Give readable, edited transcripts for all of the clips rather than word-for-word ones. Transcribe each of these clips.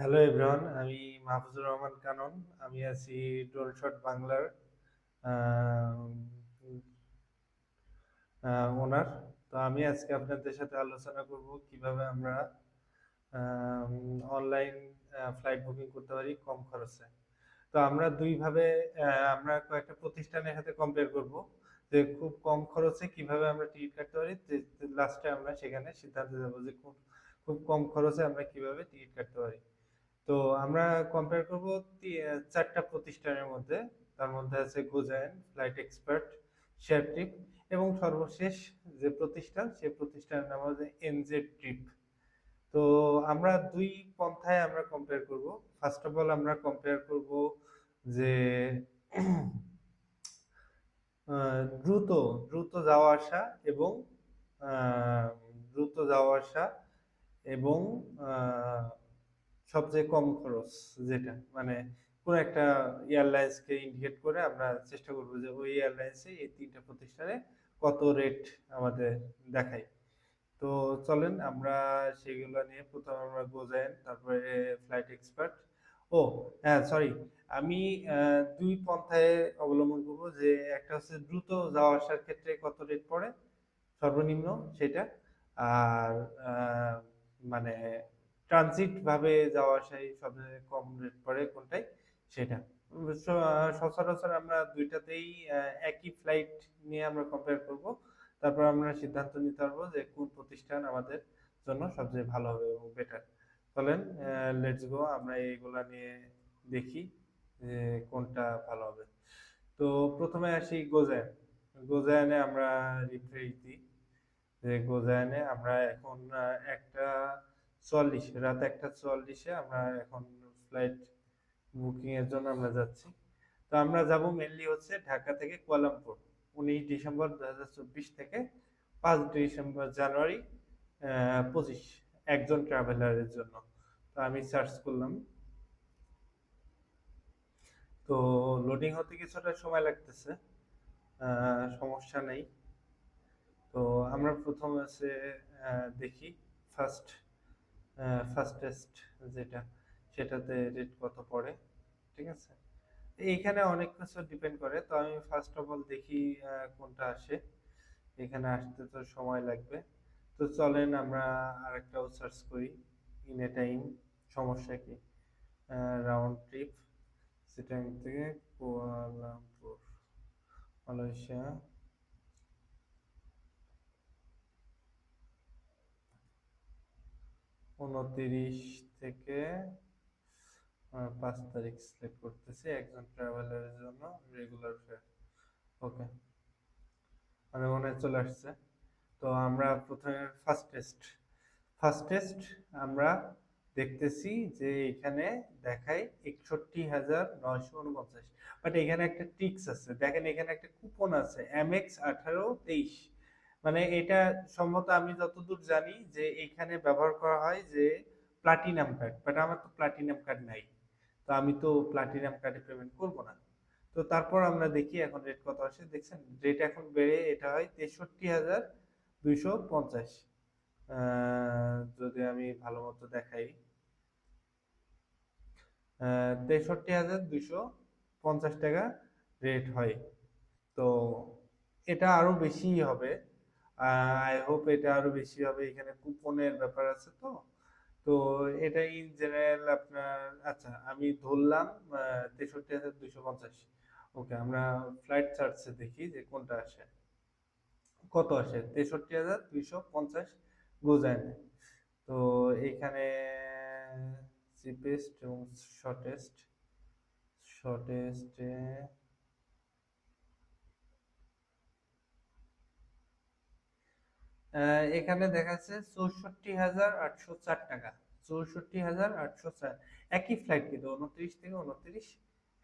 Hello everyone, আমি মাহফুজুর রহমান কানন। আমি আছি ড্রোন শট বাংলার ওনার। তো আমি আজকে আপনাদের সাথে আলোচনা করব কিভাবে আমরা অনলাইন ফ্লাইট বুকিং করতে পারি কম খরচে। তো আমরা দুইভাবে আমরা কয়েকটা প্রতিষ্ঠানের সাথে কম্পেয়ার করব যে খুব কম খরচে কিভাবে আমরা টিকিট কাটতে পারি। লাস্টে আমরা সেখানে সিদ্ধান্ত দেবো যে খুব কম খরচে আমরা কিভাবে টিকিট কাটতে পারি। তো আমরা কম্পেয়ার করব চারটা প্রতিষ্ঠানের মধ্যে। তার মধ্যে আছে গোজাইন, ফ্লাইট এক্সপার্ট, শেয়ার ট্রিপ এবং সর্বশেষ যে প্রতিষ্ঠান সেই প্রতিষ্ঠানের নাম হচ্ছে এনজেড ট্রিপ। তো আমরা দুই পন্থায় আমরা কম্পেয়ার করব। ফার্স্ট অফ অল আমরা কম্পেয়ার করব যে দ্রুত দ্রুত যাওয়া আসা এবং আহ, দ্রুত যাওয়া আসা এবং আহ, সবচেয়ে কম খরচ, যেটা মানে কোন একটা এয়ারলাইন্সকে ইন্ডিকেট করে আমরা চেষ্টা করবো যে ওই এয়ারলাইন্সে এই তিনটা প্রতিষ্ঠানে কত রেট আমাদের দেখায়। তো চলেন আমরা সেগুলো নিয়ে প্রথমে আমরা গোজাইন, তারপরে ফ্লাইট এক্সপার্ট। ও হ্যাঁ, সরি, আমি দুই পন্থায় অবলম্বন করব। যে একটা হচ্ছে দ্রুত যাওয়া আসার ক্ষেত্রে কত রেট পড়ে সর্বনিম্ন সেটা, আর আহ, মানে ট্রানজিট ভাবে যাওয়া আসায় সবচেয়ে কম রেট পড়ে কোনটাই সেটা। সচরাচর আমরা দুইটাতেই একই ফ্লাইট নিয়ে আমরা কম্পেয়ার করব। তারপর আমরা সিদ্ধান্ত নিতে পারবো যে কোন প্রতিষ্ঠান আমাদের জন্য সবচেয়ে ভালো হবে এবং বেটার। চলেন লেটস গো, আমরা এইগুলা নিয়ে দেখি যে কোনটা ভালো হবে। তো প্রথমে আসি গোজাইন। গোজাইনে আমরা রিফ্রেশ দিই। যে গোজাইনে আমরা এখন একটা চুয়াল্লিশ, রাত 1:44 আমরা এখন ফ্লাইট বুকিং এর জন্য আমরা যাচ্ছি। তো আমরা যাব মেনলি হচ্ছে ঢাকা থেকে কুয়ালালামপুর, 19 ডিসেম্বর 2024 থেকে 5 জানুয়ারি 25, একজন ট্রাভেলারের জন্য। তো আমি সার্চ করলাম। তো লোডিং হতে কিছুটা সময় লাগতেছে, সমস্যা নেই। তো আমরা প্রথম আছে দেখি ফার্স্ট ফার্স্টেস্ট যেটা, সেটাতে রেট কত পড়ে। ঠিক আছে, এইখানে অনেক কিছু ডিপেন্ড করে। তো আমি ফার্স্ট অফ অল দেখি কোনটা আসে। এখানে আসতে তো সময় লাগবে। তো চলেন আমরা আরেকটাও সার্চ করি, ইন এ টাইম। সমস্যা কি, রাউন্ড ট্রিপ চিটাগাং থেকে কুয়ালালামপুর, মালয়েশিয়া। 29 থেকে 5 তারিখ সিলেক্ট করতেছি একজন ট্রাভেলারের জন্য, রেগুলার ফেয়ার। ওকে, মানে মনে হয় চলে আসছে। তো আমরা প্রথমে ফার্স্টেস্ট আমরা দেখতেছি যে এখানে দেখায় 61,949। বাট এখানে একটা ট্রিক্স আছে, দেখেন এখানে একটা কুপন আছে MX1823। মানে এটা সম্ভবত আমি যতদূর জানি যে এখানে ব্যবহার করা হয় যে প্লাটিনাম কার্ড, বাট আমার তো প্লাটিনাম কার্ড নাই। তো আমি তো প্লাটিনাম কার্ডে পেমেন্ট করব না। তো তারপর আমরা দেখি এখন রেট কত আসে। দেখছেন রেট এখন বেড়ে এটা হয় 63,250। যদি আমি ভালো মতো দেখাই, 63,250 টাকা রেট হয়। তো এটা আরো বেশি হবে, আই হোপ এটা আরো বেশি হবে। এখানে কুপনের ব্যাপার আছে। তো তো এটা ইন জেনারেল আপনার, আচ্ছা আমি ধরলাম 63,250। ওকে, আমরা ফ্লাইট চার্টসে দেখি যে কোনটা আসে, কত আসে 63,250 গোজাইনে। তো এখানে চিপেস্ট এবং শর্টেস্ট, শর্টেস্টে এখানে দেখাচ্ছে 64,804 টাকা। 64,804, একই ফ্লাইট কিন্তু 29 থেকে 29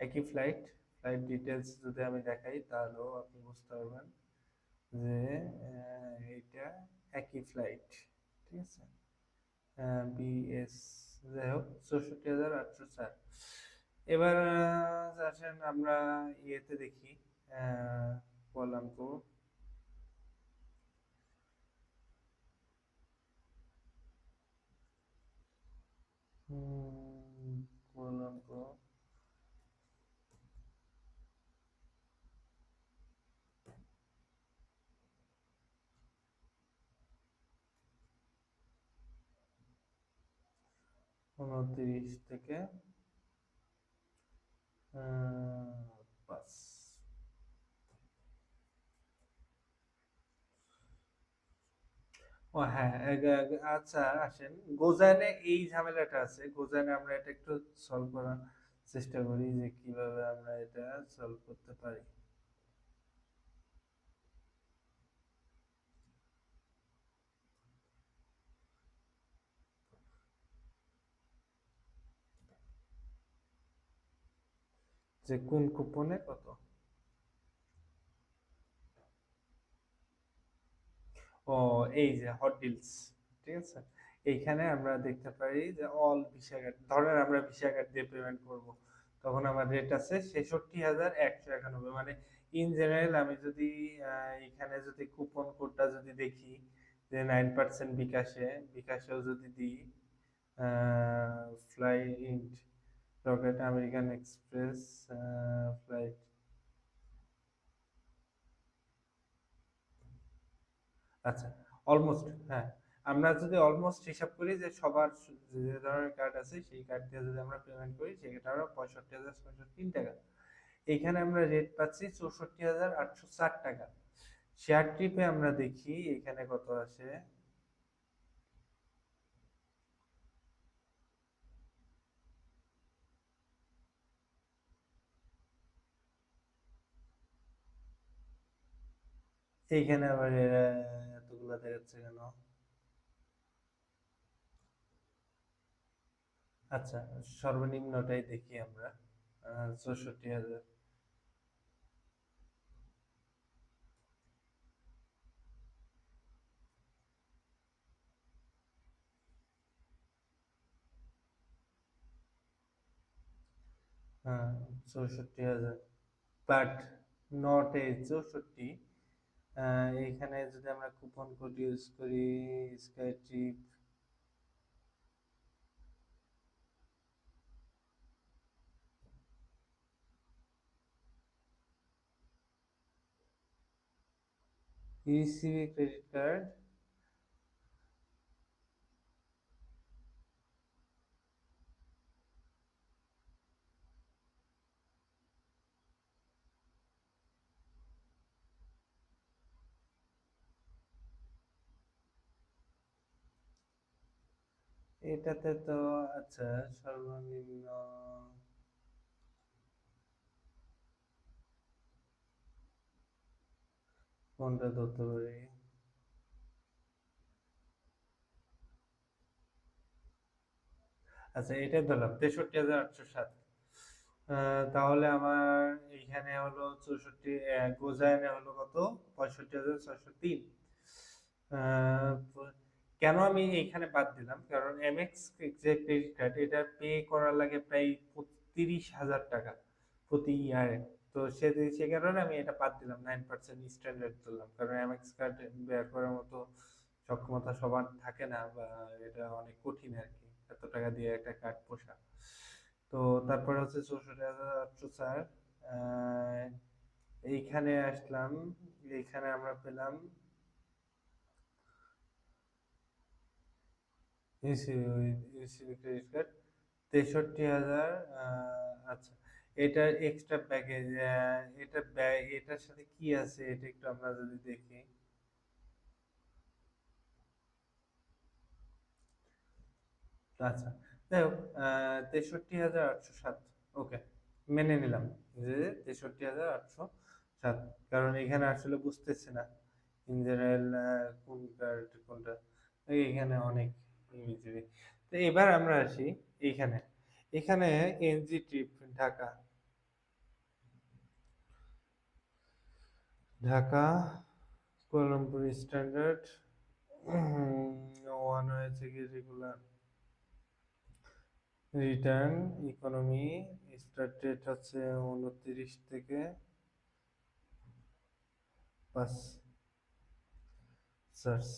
একই ফ্লাইট। ফ্লাইট ডিটেলস যদি আমি দেখাই তাহলেও আপনি বুঝতে পারবেন যে এইটা একই ফ্লাইট। ঠিক আছে, বিএস, যাই হোক 64,804। এবার আসেন আমরা ইয়েতে দেখি, কুয়ালালামপুর। 29 থেকে 5। ও হ্যাঁ, আচ্ছা আসেন, গোজানে এই ঝামেলাটা আছে। গোজানে আমরা এটা একটু সলভ করার চেষ্টা করি যে কিভাবে আমরা এটা সলভ করতে পারি। যে কোন কুপনে কত। ও, এই যে হট ডিলস, ঠিক আছে। এইখানে আমরা দেখতে পারি যে অল ভিসা কার্ড, ধরেন আমরা ভিসা কার্ড দিয়ে পেমেন্ট করব, তখন আমার রেট আছে 66,191। মানে ইন জেনারেল আমি যদি এখানে যদি কুপন কোডটা যদি দেখি যে 9% বিকাশে, বিকাশেও যদি দিই fly int rocket American express flight. আচ্ছা, অলমোস্ট, হ্যাঁ। আমরা যদি অলমোস্ট হিসাব করি যে সবার যে ধরনের কার্ড আছে সেই কার্ড দিয়ে যদি আমরা পেমেন্ট করি সেক্ষেত্রে আমরা 65,603 টাকা। এইখানে আমরা রেট পাচ্ছি 64,860 টাকা। শেয়ার ট্রিপে আমরা দেখি এখানে কত আসে। এইখানে আবার এরা এতগুলা দেখাচ্ছে কেন? আচ্ছা, সর্বনিম্নটাই দেখি আমরা। 64,000। হ্যাঁ, 64,000, বাট নট এই 64। এইখানে যদি আমরা কুপন কোড ইউজ করি, sky trip, ECB credit card, এটাতে তো আচ্ছা সর্বনিম্ন কোনটা ধরতে পারি? আচ্ছা, এটা ধরলাম 63,807। তাহলে আমার এইখানে হলো 64, গোজাইনে হলো কত? 65,603। কেন আমি এইখানে বাদ দিলাম, কারণ এমএক্স যে ক্রেডিট কার্ড এটা পে করার লাগে প্রায় 30,000 টাকা প্রতি ইয়ারে। তো সে কারণে আমি এটা বাদ দিলাম, 9% স্ট্যান্ডার্ড ধরলাম, কারণ এমএক্স কার্ড বের করার মতো সক্ষমতা সবার থাকে না, বা এটা অনেক কঠিন আর কি এত টাকা দিয়ে একটা কার্ড পোষা। তো তারপরে হচ্ছে 64,804। এইখানে আসলাম, এইখানে আমরা পেলাম ইউসিবি ক্রেডিট কার্ড 63,000। আচ্ছা, এটার এক্সট্রা প্যাকেজ, এটা এটার সাথে কি আছে এটা একটু আমরা যদি দেখি। আচ্ছা, যাই হোক, 63,807। ওকে, মেনে নিলাম যে 63,807, কারণ এখানে আসলে বুঝতেছি না ইন জেনারেল কোন কার্ড কোনটা। এইখানে অনেক ইংরেজি। তো এবার আমরা আসি এইখানে। এখানে এনজি trip Dhaka, Dhaka Kuala Lumpur standard one হয়েছে কি regular, return economy, start date হচ্ছে 29 থেকে 5 সার্চ।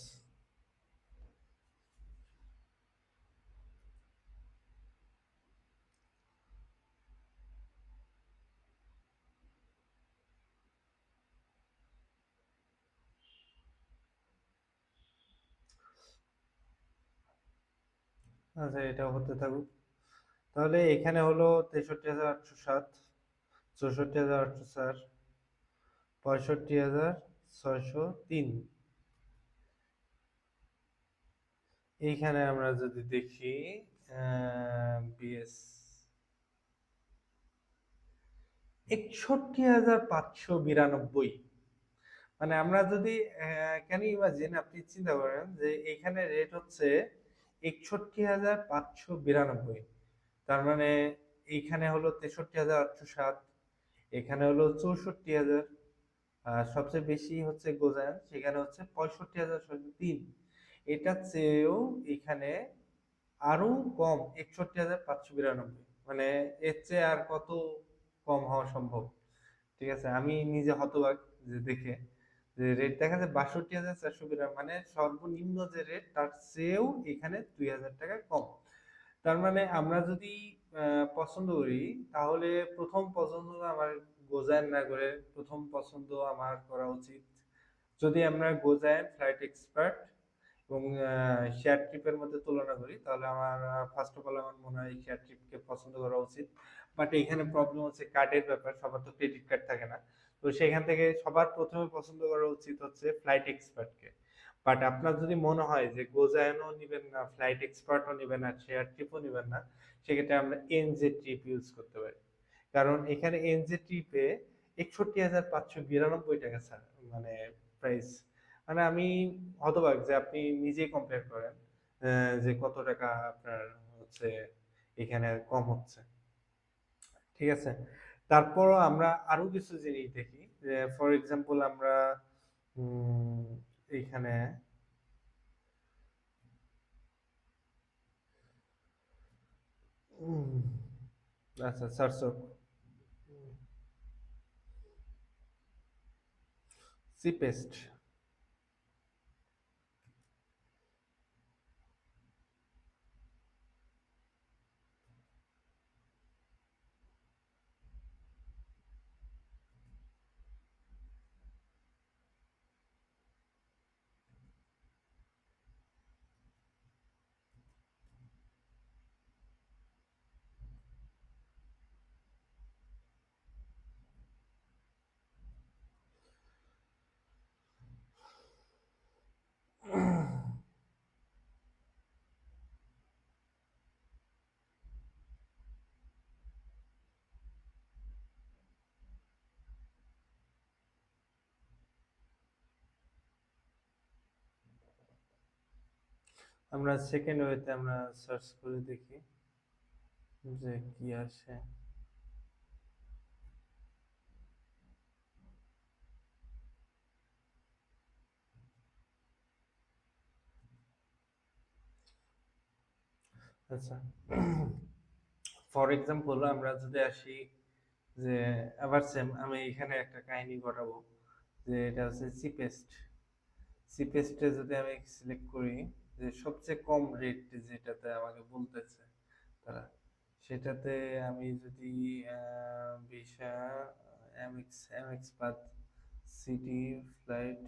আচ্ছা, এটা হতে থাকুক। তাহলে এখানে হলো 63,807, 64,804, 65,603। এইখানে আমরা যদি দেখি বিএস 61,592। মানে আমরা যদি ক্যান ইউ ইমাজিন, আপনি চিন্তা করেন যে এখানে রেট হচ্ছে 61,592। তার মানে এইখানে হলো 63,807, এখানে হলো 64,000, আর সবচেয়ে বেশি হচ্ছে গোজান, সেখানে হচ্ছে 65,603। এটা চেয়েও এখানে আরো কম, 61,592। মানে এর চেয়ে আর কত কম হওয়া সম্ভব? ঠিক আছে, আমি নিজে হতবাক যে দেখে, যে রেট দেখা যায় 62,492, মানে সর্বনিম্ন যে রেট তার চেয়েও এখানে 2,000 টাকা কম। তার মানে আমরা যদি পছন্দ করি, তাহলে প্রথম পছন্দ আমার গোজাইন না করে প্রথম পছন্দ আমার করা উচিত, যদি আমরা গোজাইন, ফ্লাইট এক্সপার্ট এবং শেয়ার ট্রিপের মধ্যে তুলনা করি, তাহলে আমার ফার্স্ট অফ অল আমার মনে হয় শেয়ার ট্রিপকে পছন্দ করা উচিত। বাট এখানে প্রবলেম হচ্ছে কার্ডের ব্যাপার, সবার তো ক্রেডিট কার্ড থাকে না। তো সেখান থেকে সবার প্রথমে পছন্দ করা উচিত হচ্ছে ফ্লাইট এক্সপার্টকে। বাট আপনার যদি মনে হয় যে গোজায়নও নেবেন না, ফ্লাইট এক্সপার্টও নেবেন না, শেয়ার ট্রিপও নেবেন না, সেক্ষেত্রে আমরা এনজে ট্রিপ ইউজ করতে পারি। কারণ এখানে এনজে ট্রিপে 61,592 টাকা স্যার, মানে প্রাইস। মানে আমি হতবাক যে আপনি নিজেই কম্পেয়ার করেন যে কত টাকা আপনার হচ্ছে এখানে কম হচ্ছে। ঠিক আছে, তারপরও আমরা আরো কিছু জিনিস দেখি, যে ফর এক্সাম্পল আমরা উম, এইখানে উম, আচ্ছা সার্চ, চিপেস্ট। আমরা সেকেন্ড ওয়েতে আমরা সার্চ করে দেখি যে কি আসে। আচ্ছা, ফর এক্সাম্পল আমরা যদি আসি যে, আবার সেম আমি এখানে একটা কাহিনী ঘটাবো, যে এটা হচ্ছে চিপেস্ট। চিপেস্টে যদি আমি সিলেক্ট করি, যে সবচেয়ে কম রেট যেটাতে আমাকে বলতেছে তারা, সেটাতে আমি যদি ভিসা এমএক্স এমএক্স বাদ সিটি ফ্লাইট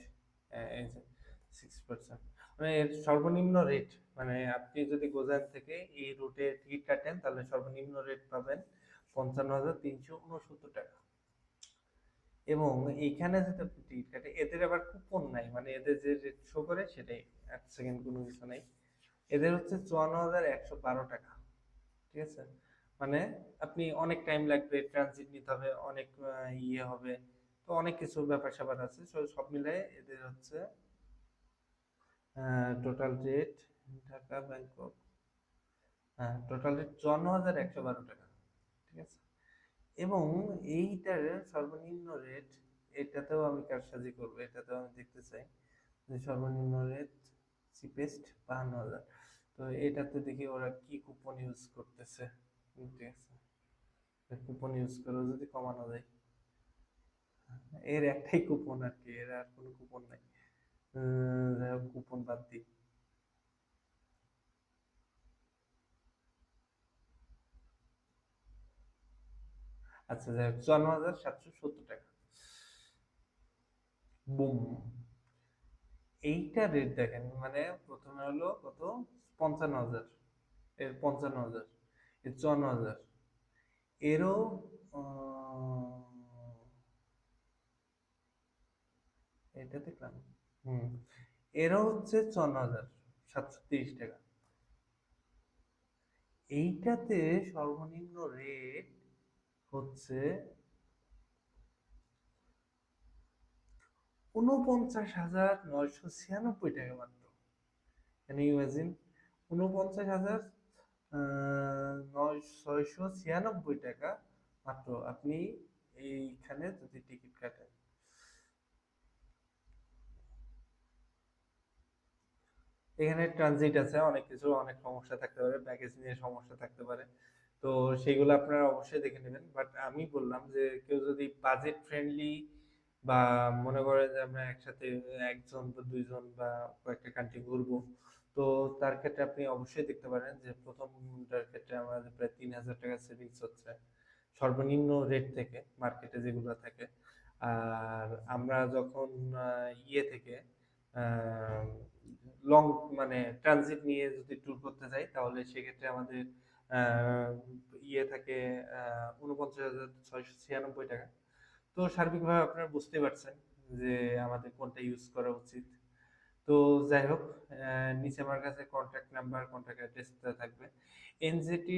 6%, মানে এর সর্বনিম্ন রেট, মানে আপনি যদি গোজান থেকে এই রুটে টিকিট কাটেন তাহলে সর্বনিম্ন রেট পাবেন 55,369 টাকা। এবং এইখানে যদি আপনি টিকিট কাটে, এদের আবার কুপন নাই, মানে এদের যে রেট শো করে সেটাই, এক সেকেন্ড কোনো কিছু নাই। এদের হচ্ছে 54,112 টাকা। ঠিক আছে, মানে আপনি অনেক টাইম লাগবে, ট্রানজিট নিতে হবে, অনেক ইয়ে হবে, তো অনেক কিছু ব্যাপার স্যাপার আছে, সব মিলাই এদের হচ্ছে টোটাল রেট, ঢাকা ব্যাংকক, হ্যাঁ টোটাল রেট 54,112 টাকা। ঠিক আছে, এবং এইটার সর্বনিম্ন রেট, এটাতেও আমি কারসাজি করবো, এটাতেও আমি দেখতে চাই যে সর্বনিম্ন রেট চিপেস্ট 52,000। তো এটাতে দেখি ওরা কি কুপন ইউজ করতেছে। ঠিক আছে, কুপন ইউজ করেও যদি কমানো যায়, এর একটাই কুপন আর কি, এর আর কোনো কুপন নাই। যাই হোক, কুপন বাদ দিই। আচ্ছা যাই হোক, 54,770 টাকা। বুম, এইটা রেট দেখেন, মানে প্রথমে হলো কত, 55,000, এর 55,000, এর 54,000, এরও আহ, এটা দেখলাম, হুম, এরও হচ্ছে 54,730 টাকা। এইটাতে সর্বনিম্ন রেট হচ্ছে 49,996 টাকা মাত্র। Can you imagine? 49,996 টাকা মাত্র আপনি এইখানে যদি টিকিট কাটেন। এখানে ট্রানজিট আছে, অনেক কিছু, অনেক সমস্যা থাকতে পারে, প্যাকেজ নিয়ে সমস্যা থাকতে পারে, তো সেগুলো আপনারা অবশ্যই দেখে নেবেন। বাট আমি বললাম যে কেউ যদি বাজেট ফ্রেন্ডলি বা মনে করে যে আমরা একসাথে একজন বা দুইজন বা কয়েকটা কান্ট্রি ঘুরবো, তো তার ক্ষেত্রে আপনি অবশ্যই দেখতে পারেন যে প্রথমটার ক্ষেত্রে আমাদের প্রায় 3,000 টাকা সেভিংস হচ্ছে সর্বনিম্ন রেট থেকে, মার্কেটে যেগুলো থাকে। আর আমরা যখন ইয়ে থেকে লং মানে ট্রানজিট নিয়ে যদি ট্যুর করতে যাই, তাহলে সেক্ষেত্রে আমাদের আহ, ইয়ে থাকে 49,696 টাকা। তো সার্বিকভাবে আপনারা বুঝতে পারছেন যে আমাদের কোনটা ইউজ করা উচিত। তো যাই হোক, নিচে আমার কাছে কন্ট্যাক্ট নাম্বার, কন্ট্যাক্ট অ্যাড্রেস থাকবে। এনজেটি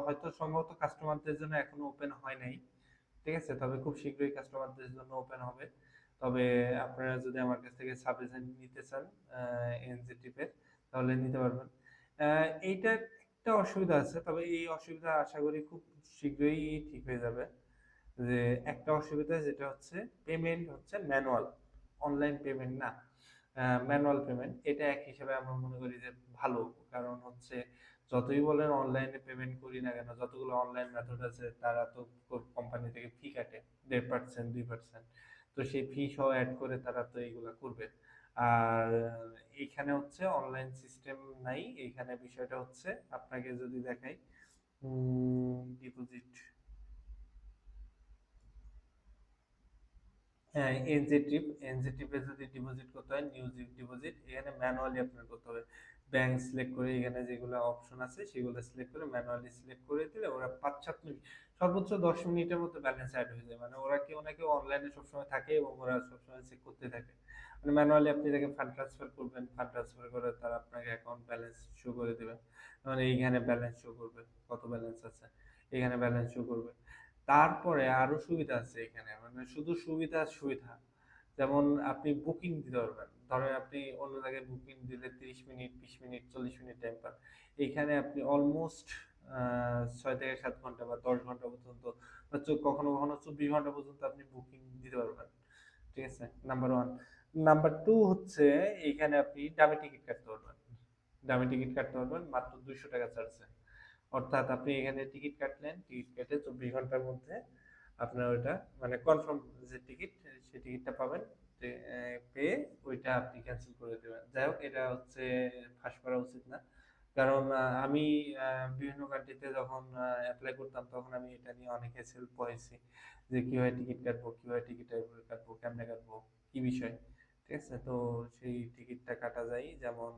হয়তো সম্ভবত কাস্টমারদের জন্য এখনো ওপেন হয় নাই, ঠিক আছে, তবে খুব শীঘ্রই কাস্টমারদের জন্য ওপেন হবে। তবে আপনারা যদি আমার কাছ থেকে সাজেশন নিতে চান এনজেটিভের, তাহলে নিতে পারবেন। এইটার একটা অসুবিধা আছে, তবে এই অসুবিধা আশা করি খুব শীঘ্রই ঠিক হয়ে যাবে। যে একটা অসুবিধা যেটা হচ্ছে, পেমেন্ট হচ্ছে ম্যানুয়াল, অনলাইন পেমেন্ট না, ম্যানুয়াল পেমেন্ট। এটা এক হিসেবে আমরা মনে করি যে ভালো। কারণ হচ্ছে যতই বলেন অনলাইনে পেমেন্ট করি না কেন, যতগুলো অনলাইন মেথড আছে তারা তো কোম্পানি থেকে ফি কাটে 1.5% 2%। তো সেই ফি সহ অ্যাড করে তারা তো এইগুলা করবে। আর এইখানে হচ্ছে অনলাইন সিস্টেম নাই। এইখানে বিষয়টা হচ্ছে, আপনাকে যদি দেখাই ডিপোজিট, হ্যাঁ এনজেটিভ, এনজেটিভে যদি ডিপোজিট করতে হয়, নিউ ডিপোজিট, এখানে ম্যানুয়ালি আপনার করতে হবে। ব্যাংক সিলেক্ট করে এখানে যেগুলো অপশন আছে সেগুলো সিলেক্ট করে ম্যানুয়ালি সিলেক্ট করে দিলে ওরা 5-7 মিনিট, সর্বোচ্চ 10 মিনিটের মধ্যে ব্যালেন্স অ্যাড হয়ে যায়। মানে ওরা কেউ না কেউ অনলাইনে সবসময় থাকে এবং ওরা সবসময় চেক করতে থাকে। মানে ম্যানুয়ালি আপনি তাকে ফান্ড ট্রান্সফার করবেন, ফান্ড ট্রান্সফার করে তারা আপনাকে অ্যাকাউন্ট ব্যালেন্স শো করে দেবে। মানে এইখানে ব্যালেন্স শো করবে, কত ব্যালেন্স আছে, এখানে ব্যালেন্স শো করবে। তারপরে আরো সুবিধা আছে এখানে, মানে শুধু সুবিধা সুবিধা, যেমন আপনি বুকিং দিতে পারবেন। ধরেন আপনি অন্য জায়গায় বুকিং দিলে 30 মিনিট, 20 মিনিট, 40 মিনিট টাইম পান। এইখানে আপনি অলমোস্ট 6 থেকে 7 ঘন্টা বা 10 ঘন্টা পর্যন্ত, বা কখনো কখনো 24 ঘন্টা পর্যন্ত আপনি বুকিং দিতে পারবেন। ঠিক আছে, নাম্বার ওয়ান। নাম্বার টু হচ্ছে, এইখানে আপনি দামি টিকিট কাটতে পারবেন, দামি টিকিট কাটতে পারবেন মাত্র 200 টাকা চার্জে। অর্থাৎ আপনি এখানে টিকিট কাটলেন, টিকিট কেটে 24 ঘন্টার মধ্যে আপনার ওইটা মানে কনফার্ম যে টিকিট, সেই টিকিটটা পাবেন। পেয়ে ওইটা আপনি ক্যান্সেল করে দেবেন। যাই হোক, এটা হচ্ছে ফাঁস করা উচিত না। কারণ আমি বিভিন্ন কান্ট্রিতে যখন অ্যাপ্লাই করতাম, তখন আমি এটা নিয়ে অনেক হেল্প হয়েছি যে কিভাবে টিকিট কাটবো, কিভাবে টিকিট কাটবো, কেমনে কাটবো, কি বিষয়। ঠিক আছে, তো সেই টিকিটটা কাটা যায় যেমন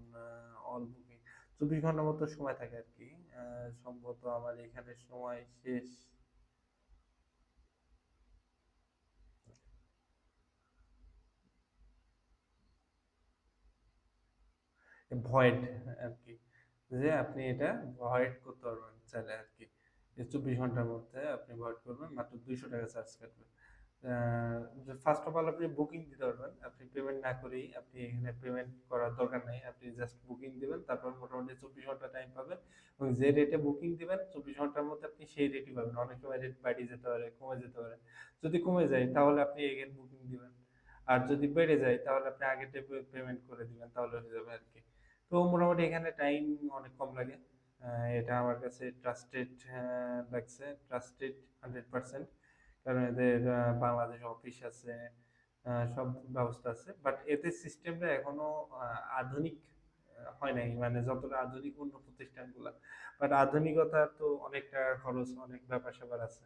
অল বুকিং 24 ঘন্টার মতো সময় থাকে আর কি। সম্ভবত আমার এখানে সময় শেষ। ভয়েড আর কি, যে আপনি এটা ভয়েড করতে পারবেন চাইলে আর কি। 24 ঘন্টার মধ্যে আপনি ভয়েড করবেন, মাত্র 200 টাকা চার্জ কাটবে। ফার্স্ট অফ অল আপনি বুকিং দিতে পারবেন, আপনি পেমেন্ট না করেই, আপনি এখানে পেমেন্ট করার দরকার নাই, আপনি জাস্ট বুকিং দিবেন, তারপর মোটামুটি 24 ঘন্টা টাইম পাবেন। এবং যে রেটে বুকিং দিবেন 24 ঘন্টার মধ্যে আপনি সেই রেটই পাবেন। অনেক সময় রেট বাড়িয়ে যেতে পারে, কমে যেতে পারে। যদি কমে যায় তাহলে আপনি এগেন বুকিং দিবেন, আর যদি বেড়ে যায় তাহলে আপনি আগে পেমেন্ট করে দিবেন, তাহলে হয়ে যাবে আর কি। তো মোটামুটি এখানে টাইম অনেক কম লাগে। এটা আমার কাছে ট্রাস্টেড লাগছে, ট্রাস্টেড 100%। কারণ এদের বাংলাদেশ অফিস আছে, সব ব্যবস্থা আছে, বাট এদের সিস্টেমটা এখনো আধুনিক হয় নাই, মানে যতটা আধুনিক অন্য প্রতিষ্ঠানগুলা। বাট আধুনিকতা তো অনেক টাকা খরচ, অনেক ব্যাপার স্যাপার আছে।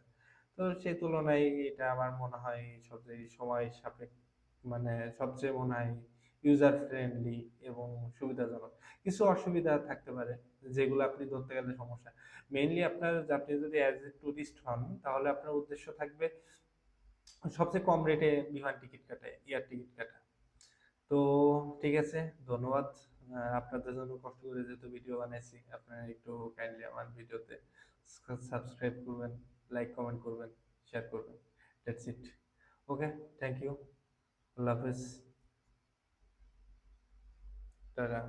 তো সেই তুলনায় এটা আমার মনে হয় সবচেয়ে সময় সাপেক্ষ, মানে সবচেয়ে মনে হয় ইউজার ফ্রেন্ডলি এবং সুবিধাজনক। কিছু অসুবিধা থাকতে পারে যেগুলো আপনি ধরতে গেলে সমস্যা। মেইনলি আপনি যদি অ্যাজ এ টুরিস্ট হন তাহলে আপনার উদ্দেশ্য থাকবে সবচেয়ে কম রেটে বিমান টিকিট কাটা, এয়ার টিকিট কাটা। তো ঠিক আছে, ধন্যবাদ। আপনাদের জন্য কষ্ট করে যেহেতু ভিডিও বানাইছি, আপনারা একটু কাইন্ডলি আমার ভিডিওতে সাবস্ক্রাইব করবেন, লাইক কমেন্ট করবেন, শেয়ার করবেন। That's it. Okay, thank you. আল্লাহ হাফেজ। টাটা।